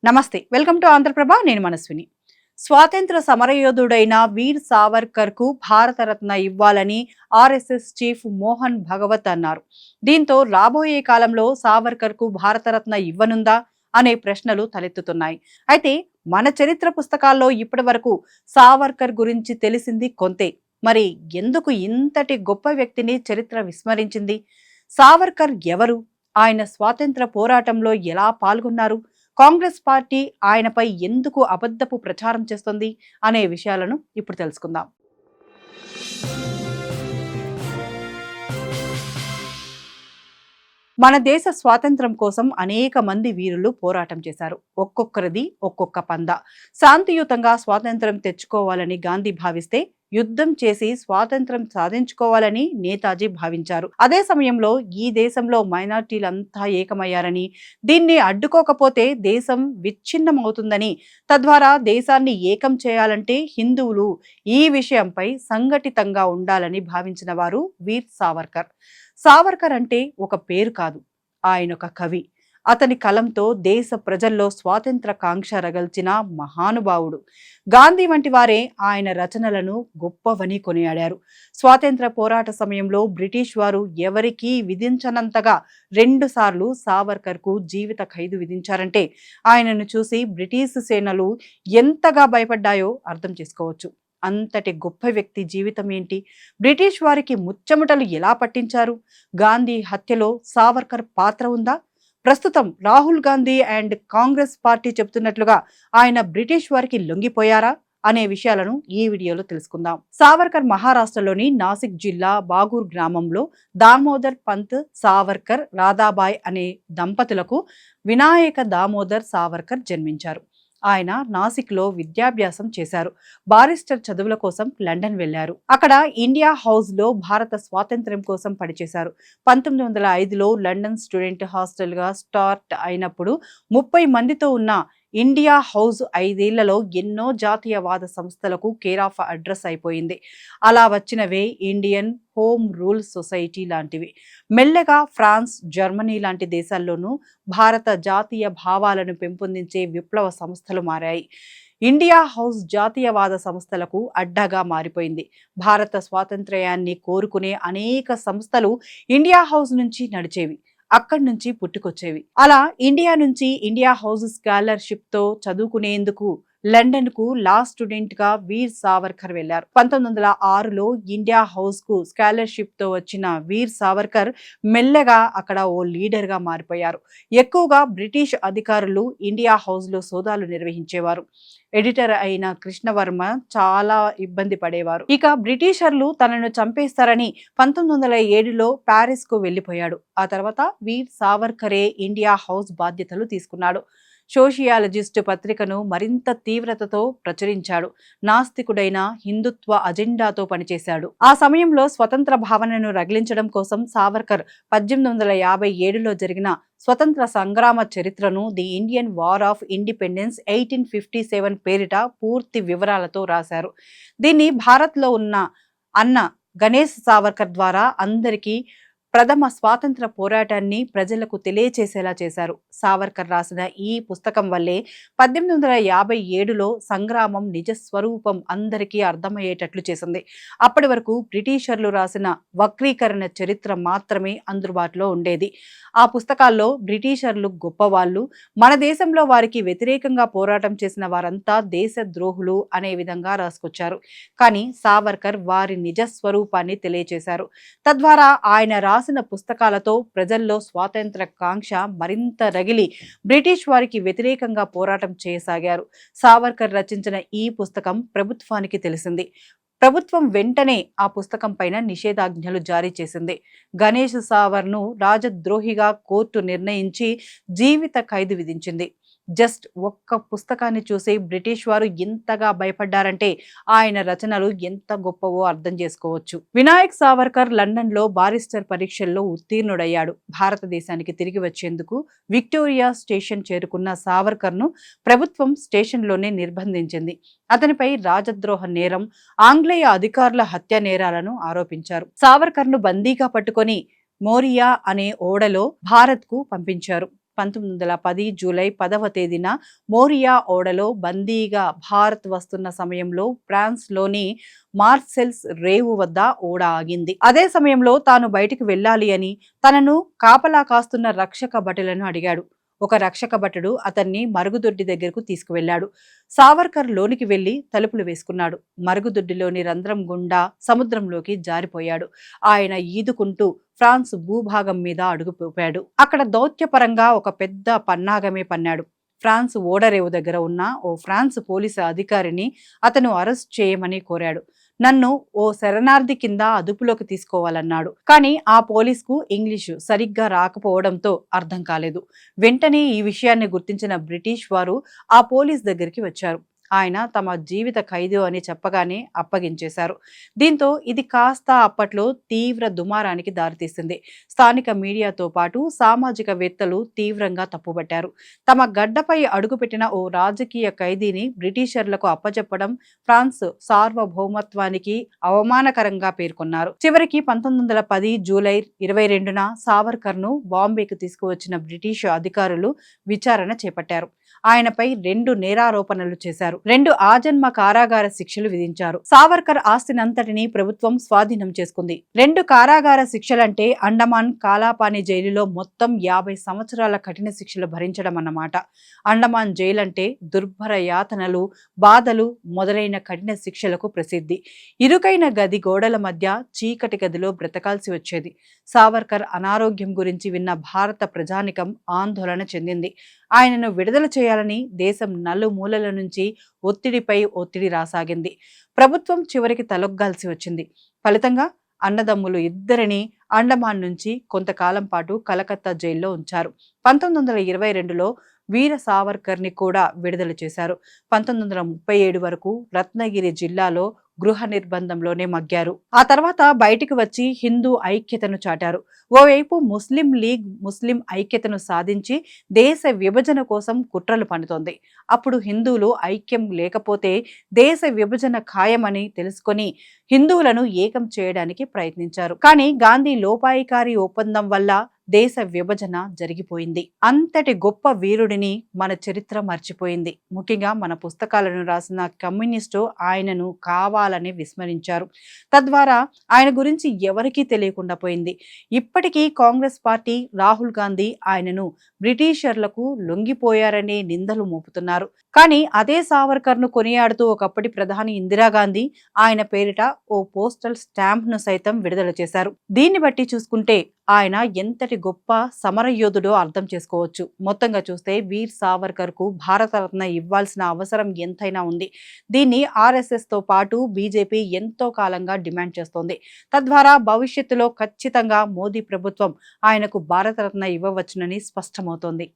నమస్తే, welcome to Andhraprabha. నేను మనస్విని. స్వాతంత్ర సమరయోధుడైన వీర్ సావర్కర్ కు భారతరత్న ఇవ్వాలని ఆర్ఎస్ఎస్ చీఫ్ మోహన్ భగవత్ అన్నారు. దీంతో రాబోయే కాలంలో సావర్కర్ కు భారతరత్న ఇవ్వనుందా అనే ప్రశ్నలు తలెత్తుతున్నాయి. అయితే మన చరిత్ర పుస్తకాల్లో ఇప్పటి వరకు సావర్కర్ గురించి తెలిసింది కొంతే. మరి ఎందుకు ఇంతటి గొప్ప వ్యక్తిని చరిత్ర విస్మరించింది? సావర్కర్ ఎవరు? ఆయన స్వాతంత్ర పోరాటంలో ఎలా పాల్గొన్నారు? కాంగ్రెస్ పార్టీ ఆయనపై ఎందుకు అబద్ధపు ప్రచారం చేస్తుంది అనే విషయాలను ఇప్పుడు తెలుసుకుందాం. మన దేశ స్వాతంత్రం కోసం అనేక మంది వీరులు పోరాటం చేశారు. ఒక్కొక్కరిది ఒక్కొక్క పంద. శాంతియుతంగా స్వాతంత్రం తెచ్చుకోవాలని గాంధీ భావిస్తే, యుద్ధం చేసి స్వాతంత్రం సాధించుకోవాలని నేతాజీ భావించారు. అదే సమయంలో ఈ దేశంలో మైనార్టీలంతా ఏకమయ్యారని, దీన్ని అడ్డుకోకపోతే దేశం విచ్ఛిన్నమవుతుందని, తద్వారా దేశాన్ని ఏకం చేయాలంటే హిందువులు ఈ విషయంపై సంఘటితంగా ఉండాలని భావించిన వారు వీర్ సావర్కర్. సావర్కర్ అంటే ఒక పేరు కాదు, ఆయన ఒక కవి. అతని కలంతో దేశ ప్రజల్లో స్వాతంత్ర కాంక్ష రగల్చిన మహానుభావుడు. గాంధీ వంటి వారే ఆయన రచనలను గొప్పవని కొనియాడారు. స్వాతంత్ర పోరాట సమయంలో బ్రిటిష్ వారు ఎవరికీ విధించనంతగా 2 సార్లు సావర్కర్కు జీవిత ఖైదు విధించారంటే ఆయనను చూసి బ్రిటిష్ సేనలు ఎంతగా భయపడ్డాయో అర్థం చేసుకోవచ్చు. అంతటి గొప్ప వ్యక్తి జీవితం ఏంటి? బ్రిటిష్ వారికి ముచ్చమటలు ఎలా పట్టించారు? గాంధీ హత్యలో సావర్కర్ పాత్ర ఉందా? ప్రస్తుతం రాహుల్ గాంధీ అండ్ కాంగ్రెస్ పార్టీ చెబుతున్నట్లుగా ఆయన బ్రిటిష్ వారికి లొంగిపోయారా అనే విషయాలను ఈ వీడియోలో తెలుసుకుందాం. సావర్కర్ మహారాష్ట్రలోని నాసిక్ జిల్లా బాగూర్ గ్రామంలో దామోదర్ పంత్ సావర్కర్, రాధాబాయ్ అనే దంపతులకు వినాయక దామోదర్ సావర్కర్ జన్మించారు. ఆయన నాసిక్లో విద్యాభ్యాసం చేశారు. బారిస్టర్ చదువుల కోసం లండన్ వెళ్లారు. అక్కడ ఇండియా హౌస్ లో భారత స్వాతంత్ర్యం కోసం పనిచేశారు. 1905లో లండన్ స్టూడెంట్ హాస్టల్ గా స్టార్ట్ అయినప్పుడు 30 మందితో ఉన్న ఇండియా హౌస్ 5 ఏళ్లలో ఎన్నో జాతీయవాద సంస్థలకు కేర్ ఆఫ్ అడ్రస్ అయిపోయింది. అలా వచ్చినవే ఇండియన్ హోమ్ రూల్ సొసైటీ లాంటివి. మెల్లగా ఫ్రాన్స్, జర్మనీ లాంటి దేశాల్లోనూ భారత జాతీయ భావాలను పెంపొందించే విప్లవ సంస్థలు మారాయి. ఇండియా హౌస్ జాతీయవాద సంస్థలకు అడ్డాగా మారిపోయింది. భారత స్వాతంత్ర్యాన్ని కోరుకునే అనేక సంస్థలు ఇండియా హౌస్ నుంచి నడిచేవి, అక్కడి నుంచి పుట్టుకొచ్చేవి. అలా ఇండియా నుంచి ఇండియా హౌస్ స్కాలర్షిప్ తో చదువుకునేందుకు లండన్ కు లా స్టూడెంట్ గా వీర్ సావర్కర్ వెళ్లారు. 1906లో ఇండియా హౌస్ కు స్కాలర్షిప్ తో వచ్చిన వీర్ సావర్కర్ మెల్లగా అక్కడ ఓ లీడర్ గా మారిపోయారు. ఎక్కువగా బ్రిటిష్ అధికారులు ఇండియా హౌస్ లో సోదాలు నిర్వహించేవారు. ఎడిటర్ అయిన కృష్ణవర్మ చాలా ఇబ్బంది పడేవారు. ఇక బ్రిటిషర్లు తనను చంపేస్తారని 1907లో ప్యారిస్ కు వెళ్లిపోయాడు. ఆ తర్వాత వీర్ సావర్కరే ఇండియా హౌస్ బాధ్యతలు తీసుకున్నాడు. సోషియాలజిస్ట్ పత్రికను మరింత తీవ్రతతో ప్రచురించాడు. నాస్తికుడైన హిందుత్వ అజెండాతో పనిచేశాడు. ఆ సమయంలో స్వతంత్ర భావనను రగిలించడం కోసం సావర్కర్ 1857లో జరిగిన స్వతంత్ర సంగ్రామ చరిత్రను the Indian war of independence 1857 పేరిట పూర్తి వివరాలతో రాశారు. దీన్ని భారత్లో ఉన్న అన్న గణేష్ సావర్కర్ ద్వారా అందరికీ ప్రథమ స్వాతంత్ర పోరాటాన్ని ప్రజలకు తెలియచేసేలా చేశారు. సావర్కర్ రాసిన ఈ పుస్తకం వల్లే 1857లో సంగ్రామం నిజ స్వరూపం అందరికీ అర్థమయ్యేటట్లు చేసింది. అప్పటి వరకు బ్రిటిషర్లు రాసిన వక్రీకరణ చరిత్ర మాత్రమే అందుబాటులో ఉండేది. ఆ పుస్తకాల్లో బ్రిటిషర్లు గొప్పవాళ్ళు, మన దేశంలో వారికి వ్యతిరేకంగా పోరాటం చేసిన వారంతా దేశ ద్రోహులు అనే విధంగా రాసుకొచ్చారు. కానీ సావర్కర్ వారి నిజ స్వరూపాన్ని తెలియచేశారు. తద్వారా ఆయన రాసిన పుస్తకాలతో ప్రజల్లో స్వాతంత్ర కాంక్ష మరింత రగిలి బ్రిటిష్ వారికి వ్యతిరేకంగా పోరాటం చేయసాగారు. సావర్కర్ రచించిన ఈ పుస్తకం ప్రభుత్వానికి తెలిసింది. ప్రభుత్వం వెంటనే ఆ పుస్తకం పైన నిషేధాజ్ఞలు జారీ చేసింది. గణేష్ సావర్ను రాజద్రోహిగా కోర్టు నిర్ణయించి జీవిత ఖైదు విధించింది. జస్ట్ ఒక్క పుస్తకాన్ని చూసి బ్రిటిష్ వారు ఎంతగా భయపడ్డారంటే ఆయన రచనలు ఎంత గొప్పవో అర్థం చేసుకోవచ్చు. వినాయక్ సావర్కర్ లండన్ లో బారిస్టర్ పరీక్షల్లో ఉత్తీర్ణుడయ్యాడు. భారతదేశానికి తిరిగి వచ్చేందుకు విక్టోరియా స్టేషన్ చేరుకున్న సావర్కర్ ను ప్రభుత్వం స్టేషన్లోనే నిర్బంధించింది. అతనిపై రాజద్రోహ నేరం, ఆంగ్లేయ అధికారుల హత్య నేరాలను ఆరోపించారు. సావర్కర్ ను బందీగా పట్టుకొని మోరియా అనే ఓడలో భారత్ కు పంపించారు. 1910 జూలై 10వ తేదీన మోరియా ఓడలో బందీగా భారత్ వస్తున్న సమయంలో ఫ్రాన్స్లోని మార్సెల్స్ రేవు వద్ద ఓడ ఆగింది. అదే సమయంలో తాను బయటికి వెళ్ళాలి అని తనను కాపలా కాస్తున్న రక్షక భటులను అడిగాడు. ఒక రక్షక భటుడు అతన్ని మరుగుదొడ్డి దగ్గరకు తీసుకువెళ్లాడు. సావర్కర్ లోనికి వెళ్లి తలుపులు వేసుకున్నాడు. మరుగుదొడ్డిలోని రంధ్రం గుండా సముద్రంలోకి జారిపోయాడు. ఆయన ఈదుకుంటూ ఫ్రాన్స్ భూభాగం మీద అడుగుపోయాడు. అక్కడ దౌత్యపరంగా ఒక పెద్ద పన్నాగమే పన్నాడు. ఫ్రాన్స్ ఓడరేవు దగ్గర ఉన్న ఓ ఫ్రాన్స్ పోలీసు అధికారిని అతను అరెస్ట్ చేయమని కోరాడు. నన్ను ఓ శరణార్థి కింద అదుపులోకి తీసుకోవాలన్నాడు. కానీ ఆ పోలీసుకు ఇంగ్లీషు సరిగ్గా రాకపోవడంతో అర్థం కాలేదు. వెంటనే ఈ విషయాన్ని గుర్తించిన బ్రిటిష్ వారు ఆ పోలీస్ దగ్గరికి వచ్చారు. ఆయన తమ జీవిత ఖైదు అని చెప్పగానే అప్పగించేశారు. దీంతో ఇది కాస్త అప్పట్లో తీవ్ర దుమారానికి దారితీసింది. స్థానిక మీడియాతో పాటు సామాజికవేత్తలు తీవ్రంగా తప్పుబట్టారు. తమ గడ్డపై అడుగుపెట్టిన ఓ రాజకీయ ఖైదీని బ్రిటిషర్లకు అప్పచెప్పడం ఫ్రాన్స్ సార్వభౌమత్వానికి అవమానకరంగా పేర్కొన్నారు. చివరికి 1910 జూలై 22న సావర్కర్ను బాంబేకు తీసుకువచ్చిన బ్రిటిష్ అధికారులు విచారణ చేపట్టారు. ఆయనపై 2 నేరారోపణలు చేశారు. 2 ఆజన్మ కారాగార శిక్షలు విధించారు. సావర్కర్ ఆస్తినంతటినీ ప్రభుత్వం స్వాధీనం చేసుకుంది. 2 కారాగార శిక్షలంటే అండమాన్ కాలాపాని జైలులో మొత్తం 50 సంవత్సరాల కఠిన శిక్షలు భరించడం అన్నమాట. అండమాన్ జైలు అంటే దుర్భర యాతనలు, బాధలు మొదలైన కఠిన శిక్షలకు ప్రసిద్ధి. ఇరుకైన గది గోడల మధ్య చీకటి గదిలో బ్రతకాల్సి వచ్చేది. సావర్కర్ అనారోగ్యం గురించి విన్న భారత ప్రజానికం ఆందోళన చెందింది. ఆయనను విడుదల చేయాలని దేశం నలుమూలల నుంచి ఒత్తిడిపై ఒత్తిడి రాసాగింది. ప్రభుత్వం చివరికి తలొగ్గాల్సి వచ్చింది. ఫలితంగా అన్నదమ్ములు ఇద్దరిని అండమాన్ నుంచి కొంతకాలం పాటు కలకత్తా జైల్లో ఉంచారు. 1922లో వీర సావర్కర్ని కూడా విడుదల చేశారు. 1937 వరకు రత్నగిరి జిల్లాలో గృహ నిర్బంధంలోనే మగ్గారు. ఆ తర్వాత బయటికి వచ్చి హిందూ ఐక్యతను చాటారు. ఓవైపు ముస్లిం లీగ్ ముస్లిం ఐక్యతను సాధించి దేశ విభజన కోసం కుట్రలు పన్నుతోంది. అప్పుడు హిందువులు ఐక్యం లేకపోతే దేశ విభజన ఖాయమని తెలుసుకొని హిందువులను ఏకం చేయడానికి ప్రయత్నించారు. కానీ గాంధీ లోపాయికారి ఒప్పందం వల్ల దేశ విభజన జరిగిపోయింది. అంతటి గొప్ప వీరుడిని మన చరిత్ర మర్చిపోయింది. ముఖ్యంగా మన పుస్తకాలను రాసిన కమ్యూనిస్టు ఆయనను కావాలని విస్మరించారు. తద్వారా ఆయన గురించి ఎవరికీ తెలియకుండా పోయింది. ఇప్పటికీ కాంగ్రెస్ పార్టీ, రాహుల్ గాంధీ ఆయనను బ్రిటిషర్లకు లొంగిపోయారనే నిందలు మోపుతున్నారు. కానీ అదే సావర్కర్ను కొనియాడుతూ ఒకప్పటి ప్రధాని ఇందిరాగాంధీ ఆయన పేరిట ఓ పోస్టల్ స్టాంప్ ను సైతం విడుదల చేశారు. దీన్ని బట్టి చూసుకుంటే ఆయన ఎంతటి గొప్ప సమరయోధుడో అర్థం చేసుకోవచ్చు. మొత్తంగా చూస్తే వీర్ సావర్కర్ కు భారతరత్న ఇవ్వాల్సిన అవసరం ఎంతైనా ఉంది. దీన్ని RSS తో పాటు బీజేపీ ఎంతో కాలంగా డిమాండ్ చేస్తోంది. తద్వారా భవిష్యత్తులో ఖచ్చితంగా మోదీ ప్రభుత్వం ఆయనకు భారతరత్న ఇవ్వవచ్చునని స్పష్టమవుతోంది.